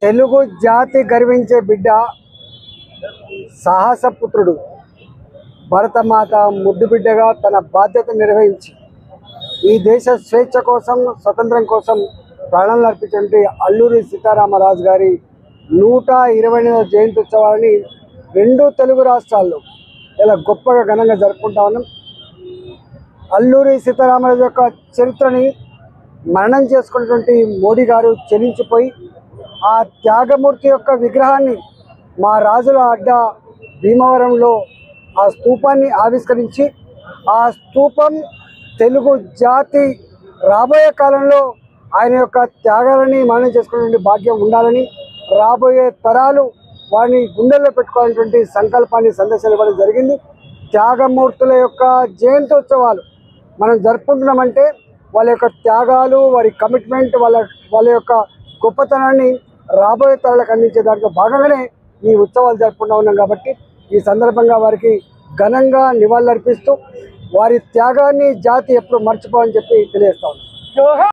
తెలుగు జాతి గర్వించే బిడ్డ సాహసపుత్రుడు భరతమాత ముద్దు బిడ్డగా తన బాధ్యత నిర్వహించి ఈ దేశ స్వేచ్ఛ కోసం స్వతంత్రం కోసం ప్రాణాలు అర్పించినటువంటి అల్లూరి సీతారామరాజు గారి 128వ జయంతి ఉత్సవాలని రెండు తెలుగు రాష్ట్రాల్లో ఇలా గొప్పగా ఘనంగా జరుపుకుంటా ఉన్నాం. అల్లూరి సీతారామరాజు యొక్క చరిత్రని మరణం చేసుకున్నటువంటి మోడీ గారు చెల్లించిపోయి ఆ త్యాగమూర్తి యొక్క విగ్రహాన్ని మా రాజుల అడ్డ భీమవరంలో ఆ స్తూపాన్ని ఆవిష్కరించి ఆ స్తూపం తెలుగు జాతి రాబోయే కాలంలో ఆయన యొక్క త్యాగాలని మననం చేసుకునే భాగ్యం ఉండాలని, రాబోయే తరాలు వారిని గుండెల్లో పెట్టుకోవాలనేటువంటి సంకల్పాన్ని సందేశాలు ఇవ్వడం జరిగింది. త్యాగమూర్తుల యొక్క జయంతోత్సవాలు మనం జరుపుకుంటున్నామంటే వాళ్ళ యొక్క త్యాగాలు, వారి కమిట్మెంట్, వాళ్ళ యొక్క గొప్పతనాన్ని రాబోయే తరాలకు అందించే దాంట్లో భాగంగానే ఈ ఉత్సవాలు జరుపుకుంటూ ఉన్నాం. కాబట్టి ఈ సందర్భంగా వారికి ఘనంగా నివాళులర్పిస్తూ వారి త్యాగాన్ని జాతి ఎప్పుడు మర్చిపోవని చెప్పి తెలియజేస్తా ఉన్నాం.